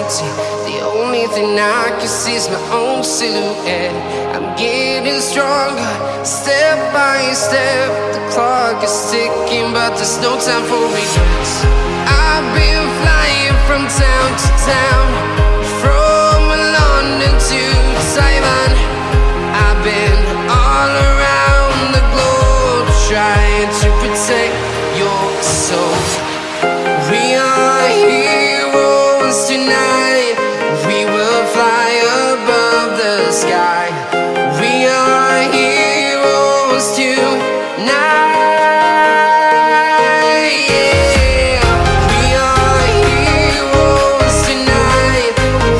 empty. The only thing I can see is my own silhouette. I'm getting stronger, step by step. The clock is ticking, but there's no time for regrets. I've been flying from town to town, from London to Taiwan. I've been all around the globe, trying to protect your soul. We are heroes tonight. We will fly above the sky. We are heroes tonight. Yeah. We are heroes tonight.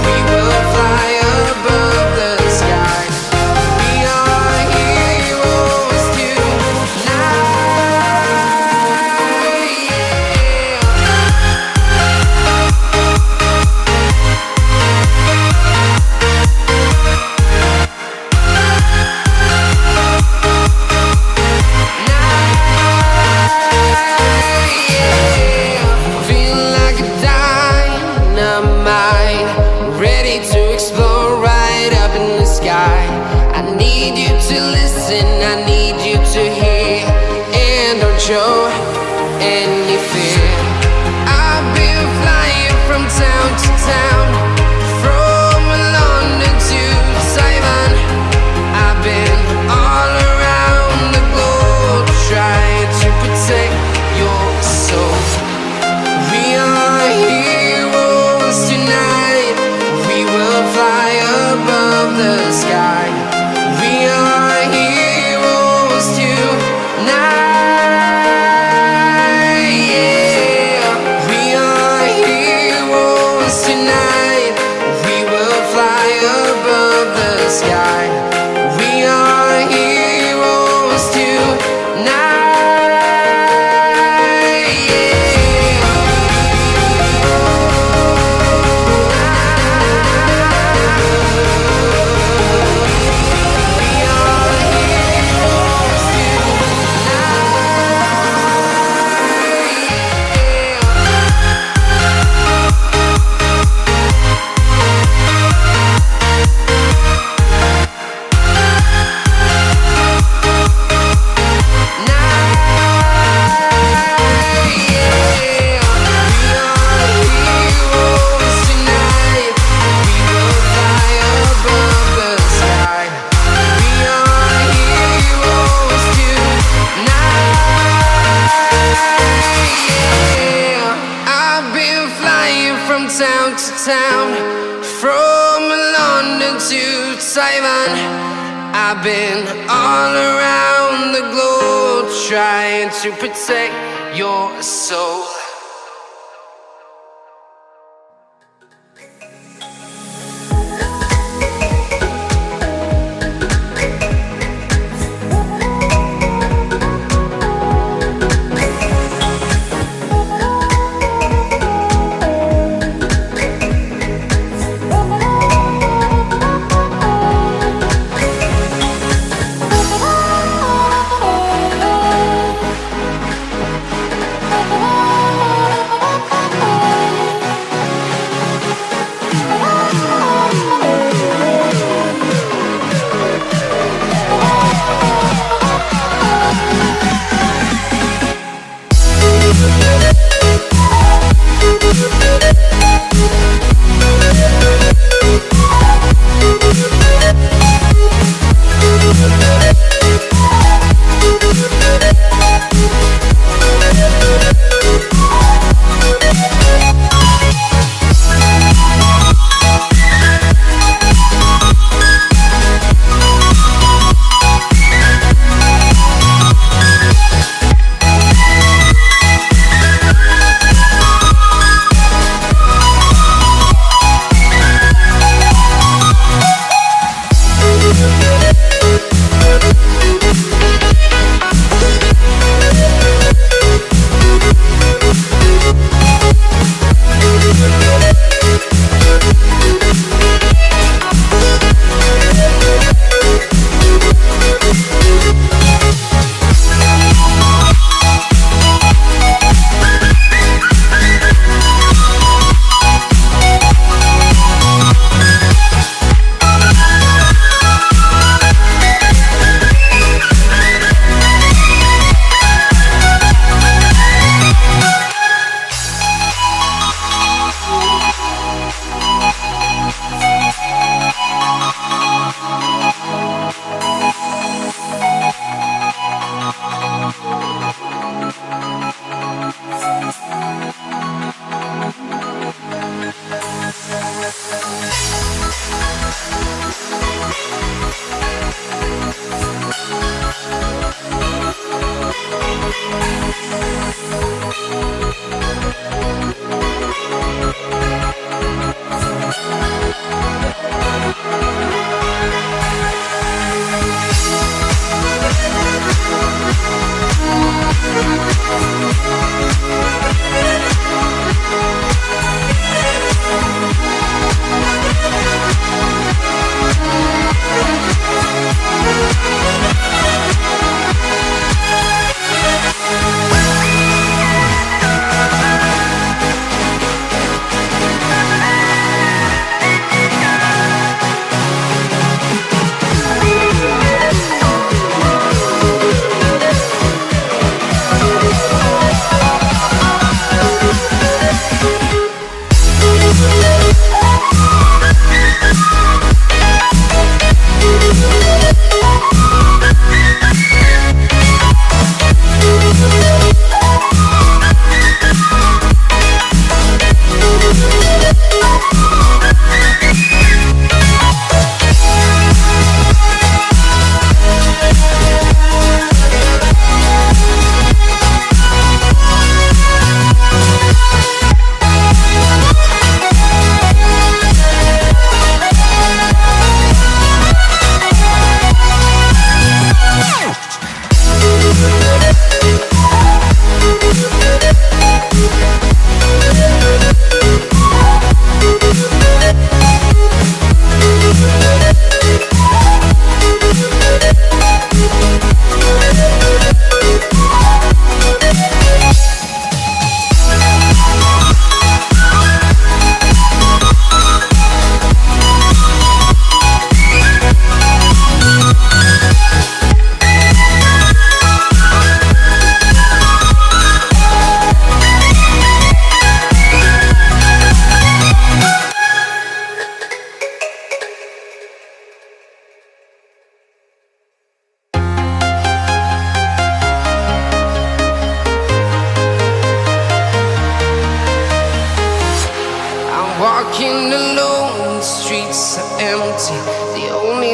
We will fly above the sky. We are heroes tonight. Feeling like a dynamite, ready to explode right up in the sky. I need you to listen, I need you to hear, and don't show any fear. I've been flying from town to town, from London to Taiwan. I've been all around the globe, trying to protect your soul. We are heroes tonight. We will fly above the sky. We are heroes tonight. Yeah. We are heroes tonight. We will fly above the sky. We are heroes tonight. Town to town, from London to Taiwan. I've been all around the globe, trying to protect your soul.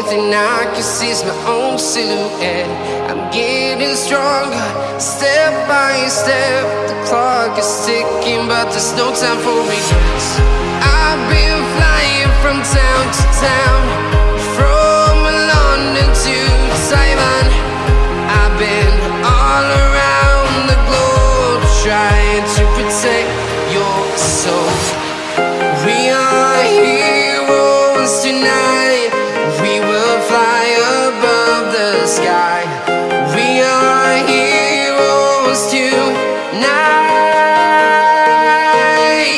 thing I can see is my own silhouette. I'm getting stronger, step by step. The clock is ticking, but there's no time for regrets. I've been flying from town to town, from London to Taiwan. I've been all around the globe, trying to protect your soul. We are heroes tonight. We will fly above the sky. We are heroes tonight.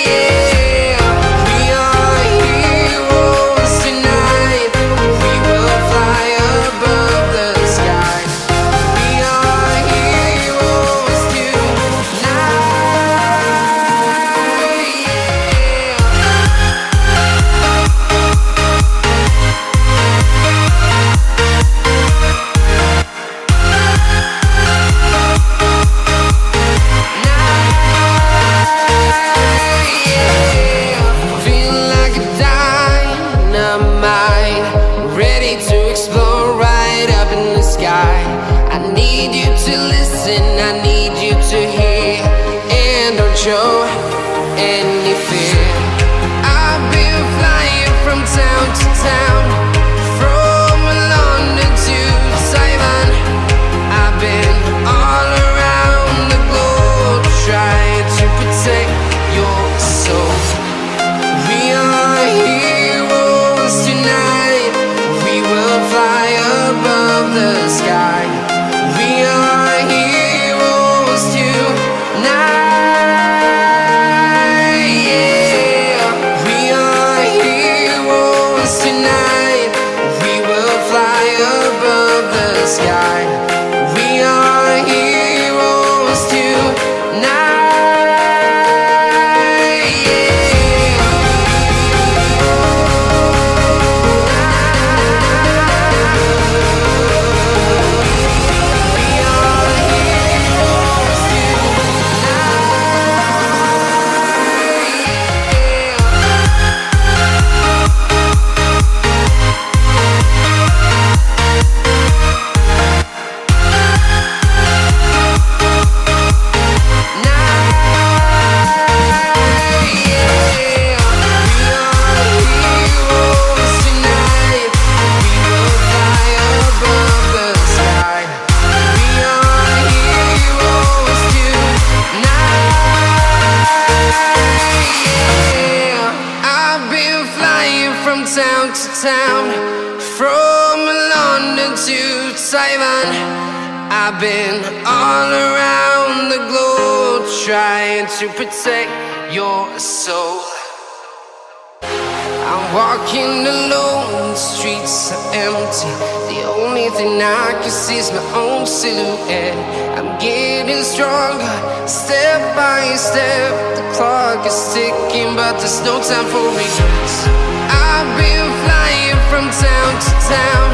Yeah. We are heroes tonight. We will fly above the sky. We are heroes tonight. Feeling like a dynamite, ready to explode right up in the sky. I need you to listen, I need you to hear, and don't show any fear. I've been flying from town to town, from London to Taiwan. I've been all around the globe, trying to protect your soul. We are heroes tonight. We will fly above the sky. We are heroes tonight. Yeah. We are heroes tonight. We will fly above the sky. We are heroes tonight. Town to town, from London to Taiwan. I've been all around the globe, trying to protect your soul. I'm walking alone, the streets are empty. The only thing I can see is my own silhouette. I'm getting stronger, step by step. The clock is ticking, but there's no time for regrets. I've been flying from town to town,